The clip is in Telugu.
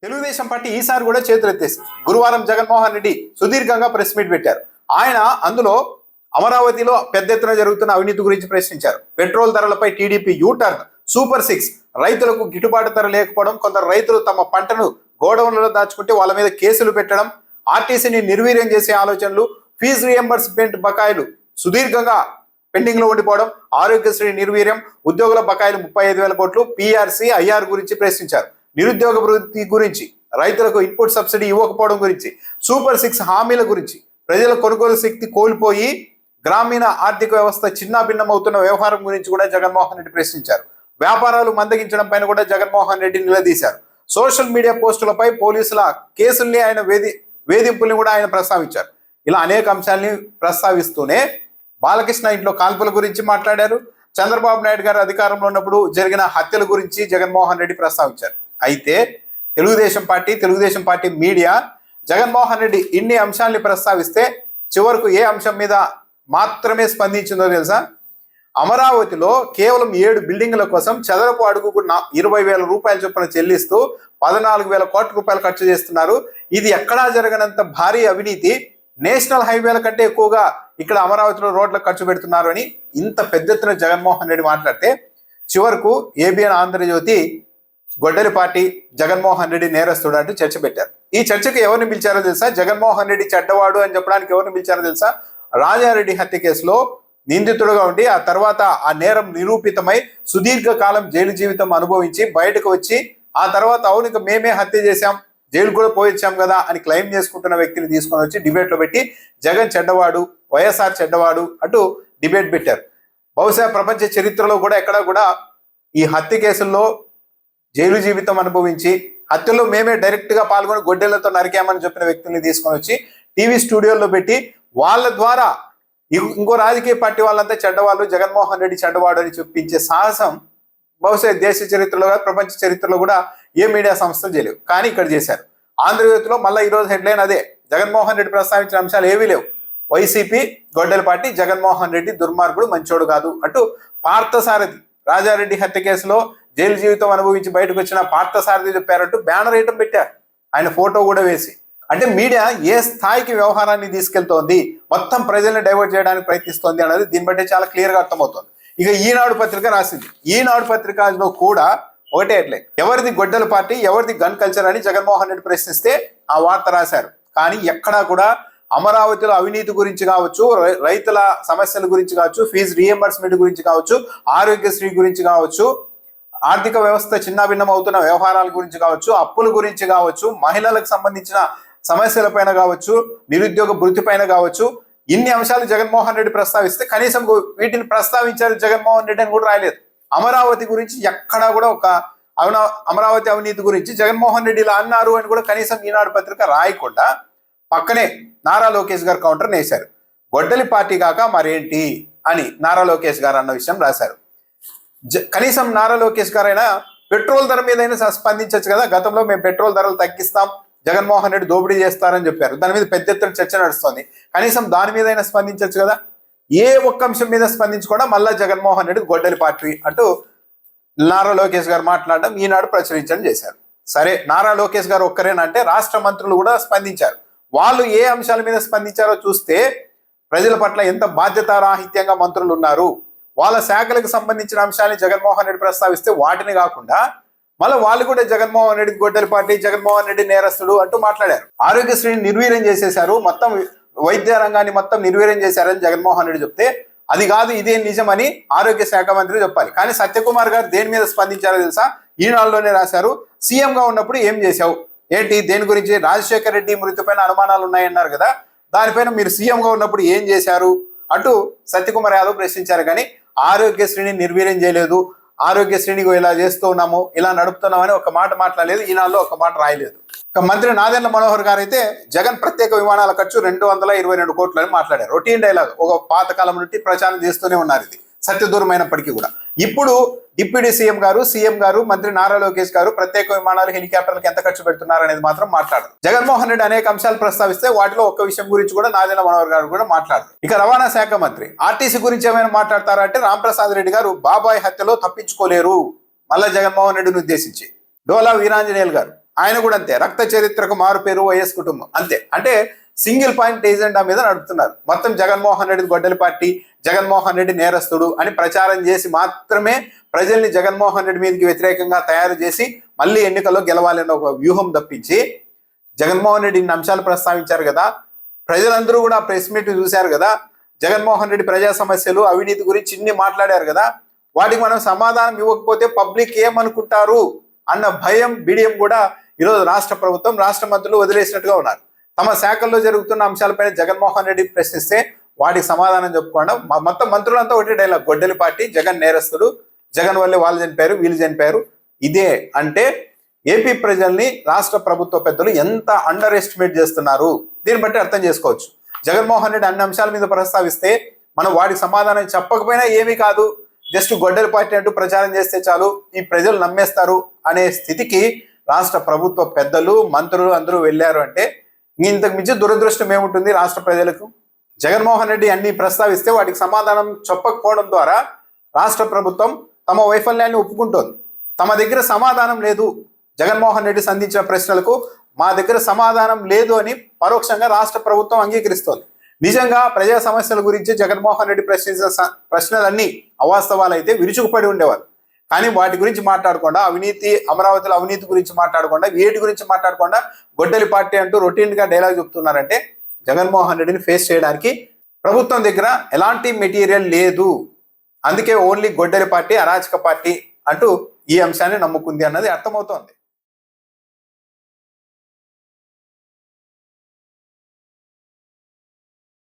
తెలుగుదేశం పార్టీ ఈసారి కూడా చేతులెత్తేసింది. గురువారం జగన్మోహన్ రెడ్డి సుదీర్ఘంగా ప్రెస్ మీట్ పెట్టారు. ఆయన అందులో అమరావతిలో పెద్ద ఎత్తున జరుగుతున్న అవినీతి గురించి ప్రశ్నించారు. పెట్రోల్ ధరలపై టీడీపీ యూటర్న్, సూపర్ 6, రైతులకు గిట్టుబాటు ధర లేకపోవడం, కొందరు రైతులు తమ పంటను గోడౌన్లలో దాచుకుంటే వాళ్ళ మీద కేసులు పెట్టడం, ఆర్టీసీని నిర్వీర్యం చేసే ఆలోచనలు, ఫీజు రియంబర్స్మెంట్ బకాయిలు సుదీర్ఘంగా పెండింగ్ లో ఉండిపోవడం, ఆరోగ్యశ్రీ నిర్వీర్యం, ఉద్యోగుల బకాయిలు 35,000 కోట్లు, పీఆర్సీ, ఐఆర్ గురించి ప్రశ్నించారు. నిరుద్యోగ వృత్తి గురించి, రైతులకు ఇన్పుట్ సబ్సిడీ ఇవ్వకపోవడం గురించి, సూపర్ 6 హామీల గురించి, ప్రజల కొనుగోలు శక్తి కోల్పోయి గ్రామీణ ఆర్థిక వ్యవస్థ చిన్నాభిన్నమవుతున్న వ్యవహారం గురించి కూడా జగన్మోహన్ రెడ్డి ప్రశ్నించారు. వ్యాపారాలు మందగించడం పైన కూడా జగన్మోహన్ రెడ్డి నిలదీశారు. సోషల్ మీడియా పోస్టులపై పోలీసుల కేసుల్ని ఆయన వేధింపుల్ని కూడా ఆయన ప్రస్తావించారు. ఇలా అనేక అంశాలని ప్రస్తావిస్తూనే బాలకృష్ణ ఇంట్లో కాల్పుల గురించి మాట్లాడారు. చంద్రబాబు నాయుడు గారు అధికారంలో ఉన్నప్పుడు జరిగిన హత్యల గురించి జగన్మోహన్ రెడ్డి ప్రస్తావించారు. అయితే తెలుగుదేశం పార్టీ మీడియా జగన్మోహన్ రెడ్డి ఇన్ని అంశాలని ప్రస్తావిస్తే చివరకు ఏ అంశం మీద మాత్రమే స్పందించిందో తెలుసా? అమరావతిలో కేవలం 7 బిల్డింగుల కోసం చదరపు అడుగుకు 20,000 రూపాయల చొప్పున చెల్లిస్తూ 14,000 కోట్ల రూపాయలు ఖర్చు చేస్తున్నారు. ఇది ఎక్కడా జరగనంత భారీ అవినీతి, నేషనల్ హైవేల కంటే ఎక్కువగా ఇక్కడ అమరావతిలో రోడ్లకు ఖర్చు పెడుతున్నారు అని ఇంత పెద్ద ఎత్తున జగన్మోహన్ రెడ్డి మాట్లాడితే చివరకు ఏబిఎన్ ఆంధ్రజ్యోతి గొడ్డలి పార్టీ జగన్మోహన్ రెడ్డి నేరస్తుడు అంటూ చర్చ పెట్టారు. ఈ చర్చకు ఎవరిని పిలిచారో తెలుసా? జగన్మోహన్ రెడ్డి చెడ్డవాడు అని చెప్పడానికి ఎవరిని పిలిచారో తెలుసా? రాజారెడ్డి హత్య కేసులో నిందితుడుగా ఉండి ఆ తర్వాత ఆ నేరం నిరూపితమై సుదీర్ఘకాలం జైలు జీవితం అనుభవించి బయటకు వచ్చి ఆ తర్వాత అవును ఇక మేమే హత్య చేశాం, జైలు కూడా పోయించాం కదా అని క్లెయిమ్ చేసుకుంటున్న వ్యక్తిని తీసుకొని వచ్చి డిబేట్లో పెట్టి జగన్ చెడ్డవాడు, వైఎస్ఆర్ చెడ్డవాడు అంటూ డిబేట్ పెట్టారు. బహుశా ప్రపంచ చరిత్రలో కూడా ఎక్కడా కూడా ఈ హత్య కేసుల్లో జైలు జీవితం అనుభవించి హత్యలో మేమే డైరెక్ట్ గా పాల్గొని గొడ్డెలతో నరికామని చెప్పిన వ్యక్తుల్ని తీసుకొని వచ్చి టీవీ స్టూడియోలో పెట్టి వాళ్ళ ద్వారా ఇంకో రాజకీయ పార్టీ వాళ్ళంతా చెడ్డవాళ్ళు, జగన్మోహన్ రెడ్డి చెడ్డవాడు అని చూపించే సాహసం బహుశా దేశ చరిత్రలో ప్రపంచ చరిత్రలో కూడా ఏ మీడియా సంస్థలు చేయలేవు. కానీ ఇక్కడ చేశారు. ఆంధ్రజ్యోతిలో మళ్ళీ ఈరోజు హెడ్లైన్ అదే. జగన్మోహన్ రెడ్డి ప్రస్తావించిన అంశాలు ఏవీ లేవు. వైసీపీ గొడ్డలి పార్టీ జగన్మోహన్ రెడ్డి దుర్మార్గుడు, మంచోడు కాదు అంటూ పార్థసారథి రాజారెడ్డి హత్య కేసులో జైలు జీవితం అనుభవించి బయటకు వచ్చిన పార్థసారథి చెప్పారంటూ బ్యానర్ ఐటమ్ పెట్టారు, ఆయన ఫోటో కూడా వేసి. అంటే మీడియా ఏ స్థాయికి వ్యవహారాన్ని తీసుకెళ్తోంది, మొత్తం ప్రజల్ని డైవర్ట్ చేయడానికి ప్రయత్నిస్తోంది అనేది దీన్ని బట్టి చాలా క్లియర్గా అర్థమవుతోంది. ఇక ఈనాడు పత్రిక రాసింది. ఈనాడు పత్రికలో కూడా ఒకటే హెడ్లైన్, ఎవరిది గొడ్డల పార్టీ, ఎవరిది గన్ కల్చర్ అని జగన్మోహన్ రెడ్డి ప్రశ్నిస్తే ఆ వార్త రాశారు. కానీ ఎక్కడా కూడా అమరావతిలో అవినీతి గురించి కావచ్చు, రైతుల సమస్యల గురించి కావచ్చు, ఫీజు రియంబర్స్మెంట్ గురించి కావచ్చు, ఆరోగ్యశ్రీ గురించి కావచ్చు, ఆర్థిక వ్యవస్థ చిన్నాభిన్నం అవుతున్న వ్యవహారాల గురించి కావచ్చు, అప్పుల గురించి కావచ్చు, మహిళలకు సంబంధించిన సమస్యల పైన కావచ్చు, నిరుద్యోగ వృత్తి పైన కావచ్చు, ఇన్ని అంశాలు జగన్మోహన్ రెడ్డి ప్రస్తావిస్తే కనీసం వీటిని ప్రస్తావించారు జగన్మోహన్ రెడ్డి అని కూడా రాయలేదు. అమరావతి గురించి ఎక్కడా కూడా అమరావతి అవినీతి గురించి జగన్మోహన్ రెడ్డి ఇలా అన్నారు అని కూడా కనీసం ఈనాడు పత్రిక రాయకుండా పక్కనే నారా లోకేష్ గారు కౌంటర్ వేశారు. గొడ్డలి పార్టీ కాక మరేంటి అని నారా లోకేష్ గారు అన్న విషయం రాశారు. కనీసం నారా లోకేష్ గారైనా పెట్రోల్ ధర మీదైనా స్పందించవచ్చు కదా. గతంలో మేము పెట్రోల్ ధరలు తగ్గిస్తాం, జగన్మోహన్ రెడ్డి దోపిడీ చేస్తారని చెప్పారు. దాని మీద పెద్ద ఎత్తున చర్చ నడుస్తోంది. కనీసం దాని మీదైనా స్పందించవచ్చు కదా. ఏ ఒక్క అంశం మీద స్పందించకుండా మళ్ళా జగన్మోహన్ రెడ్డి గొడ్డలి పార్టీ అంటూ నారా లోకేష్ గారు మాట్లాడడం ఈనాడు ప్రచురించడం చేశారు. సరే, నారా లోకేష్ గారు ఒక్కరేనంటే రాష్ట్ర మంత్రులు కూడా స్పందించారు. వాళ్ళు ఏ అంశాల మీద స్పందించారో చూస్తే ప్రజల పట్ల ఎంత బాధ్యతారాహిత్యంగా మంత్రులు ఉన్నారు. వాళ్ళ శాఖలకు సంబంధించిన అంశాన్ని జగన్మోహన్ రెడ్డి ప్రస్తావిస్తే వాటిని కాకుండా మళ్ళీ వాళ్ళు కూడా జగన్మోహన్ రెడ్డి గొడ్డలి పార్టీ, జగన్మోహన్ రెడ్డి నేరస్తుడు అంటూ మాట్లాడారు. ఆరోగ్యశ్రీని నిర్వీర్యం చేసేశారు, మొత్తం వైద్య రంగాన్ని మొత్తం నిర్వీర్యం చేశారని జగన్మోహన్ రెడ్డి చెప్తే అది కాదు ఇదే నిజమని ఆరోగ్య శాఖ మంత్రి చెప్పాలి. కానీ సత్యకుమార్ గారు దేని మీద స్పందించారో తెలుసా? ఈనాడులోనే రాశారు. సీఎంగా ఉన్నప్పుడు ఏం చేశావు ఏంటి, దేని గురించి? రాజశేఖర రెడ్డి మృతి పైన అనుమానాలు ఉన్నాయన్నారు కదా, దానిపైన మీరు సీఎంగా ఉన్నప్పుడు ఏం చేశారు అంటూ సత్యకుమార్ యాదవ్ ప్రశ్నించారు. కానీ ఆరోగ్యశ్రీని నిర్వీర్యం చేయలేదు, ఆరోగ్యశ్రేణి ఇలా చేస్తూ ఉన్నాము, ఇలా నడుపుతున్నామని ఒక మాట మాట్లాడలేదు. ఈనాడులో ఒక మాట రాయలేదు. ఇక మంత్రి నాదెండ్ల మనోహర్ గారు అయితే జగన్ ప్రత్యేక విమానాల ఖర్చు 222 కోట్లు అని మాట్లాడారు. రొటీన్ డైలాగ్, ఒక పాతకాలం నుండి ప్రచారం చేస్తూనే ఉన్నారు. ఇది సత్యదూరమైనప్పటికీ కూడా ఇప్పుడు డిప్యూటీ సీఎం గారు మంత్రి నారా లోకేష్ గారు ప్రత్యేక విమానాలు, హెలికాప్టర్లకు ఎంత ఖర్చు పెడుతున్నారు అనేది మాత్రం మాట్లాడరు. జగన్మోహన్ రెడ్డి అనేక అంశాలు ప్రస్తావిస్తే వాటిలో ఒక్క విషయం గురించి కూడా నాదెండ్ల మనోహర్ గారు కూడా మాట్లాడరు. ఇక రవాణా శాఖ మంత్రి ఆర్టీసీ గురించి ఏమైనా మాట్లాడతారా అంటే రాంప్రసాద్ రెడ్డి గారు బాబాయ్ హత్యలో తప్పించుకోలేరు, మళ్ళా జగన్మోహన్ రెడ్డిని ఉద్దేశించి. డోలా వీరాంజనేయులు గారు ఆయన కూడా అంతే, రక్త చరిత్రకు మారు పేరు వైఎస్ కుటుంబం అంతే. అంటే సింగిల్ పాయింట్ ఏజెండా మీద నడుపుతున్నారు. మొత్తం జగన్మోహన్ రెడ్డి గొడ్డలి పార్టీ, జగన్మోహన్ రెడ్డి నేరస్తుడు అని ప్రచారం చేసి మాత్రమే ప్రజల్ని జగన్మోహన్ రెడ్డి మీదకి వ్యతిరేకంగా తయారు చేసి మళ్ళీ ఎన్నికల్లో గెలవాలన్న ఒక వ్యూహం తప్పించి, జగన్మోహన్ రెడ్డి ఇన్ని అంశాలు ప్రస్తావించారు కదా, ప్రజలందరూ కూడా ప్రెస్ మీట్ చూశారు కదా, జగన్మోహన్ రెడ్డి ప్రజా సమస్యలు అవినీతి గురించి ఇన్ని మాట్లాడారు కదా, వాటికి మనం సమాధానం ఇవ్వకపోతే పబ్లిక్ ఏమనుకుంటారు అన్న భయం బిడియం కూడా ఈరోజు రాష్ట్ర ప్రభుత్వం, రాష్ట్ర మంత్రులు వదిలేసినట్టుగా ఉన్నారు. తమ శాఖల్లో జరుగుతున్న అంశాలపైన జగన్మోహన్ రెడ్డి ప్రశ్నిస్తే వాటికి సమాధానం చెప్పుకోవడం, మొత్తం మంత్రులంతా ఒకటి డైలాగ్, గొడ్డలి పార్టీ, జగన్ నేరస్తుడు, జగన్ వల్లే వాళ్ళు చనిపోయారు, వీళ్ళు చనిపోయారు. ఇదే అంటే ఏపీ ప్రజల్ని రాష్ట్ర ప్రభుత్వ పెద్దలు ఎంత అండర్ ఎస్టిమేట్ చేస్తున్నారు దీన్ని బట్టి అర్థం చేసుకోవచ్చు. జగన్మోహన్ రెడ్డి అన్ని అంశాల మీద ప్రస్తావిస్తే మనం వాటికి సమాధానం చెప్పకపోయినా ఏమీ కాదు, జస్ట్ గొడ్డలి పార్టీ అంటూ ప్రచారం చేస్తే చాలు, ఈ ప్రజలు నమ్మేస్తారు అనే స్థితికి రాష్ట్ర ప్రభుత్వ పెద్దలు, మంత్రులు అందరూ వెళ్ళారు. అంటే ఇంతకు మించి దురదృష్టం ఏముంటుంది రాష్ట్ర ప్రజలకు? జగన్మోహన్ రెడ్డి అన్ని ప్రస్తావిస్తే వాటికి సమాధానం చెప్పకపోవడం ద్వారా రాష్ట్ర ప్రభుత్వం తమ వైఫల్యాన్ని ఒప్పుకుంటోంది. తమ దగ్గర సమాధానం లేదు, జగన్మోహన్ రెడ్డి సంధించిన ప్రశ్నలకు మా దగ్గర సమాధానం లేదు అని పరోక్షంగా రాష్ట్ర ప్రభుత్వం అంగీకరిస్తోంది. నిజంగా ప్రజా సమస్యల గురించి జగన్మోహన్ రెడ్డి ప్రశ్నించిన ప్రశ్నలన్నీ అవాస్తవాలు అయితే విరుచుకుపడి ఉండేవారు. కానీ వాటి గురించి మాట్లాడకుండా, అవినీతి, అమరావతిలో అవినీతి గురించి మాట్లాడకుండా, వేటి గురించి మాట్లాడకుండా గొడ్డలి పార్టీ అంటూ రొటీన్ గా డైలాగ్ చెప్తున్నారంటే జగన్మోహన్ రెడ్డిని ఫేస్ చేయడానికి ప్రభుత్వం దగ్గర ఎలాంటి మెటీరియల్ లేదు. అందుకే ఓన్లీ గొడ్డలి పార్టీ, అరాచక పార్టీ అంటూ ఈ అంశాన్ని నమ్ముకుంది అన్నది అర్థమవుతోంది.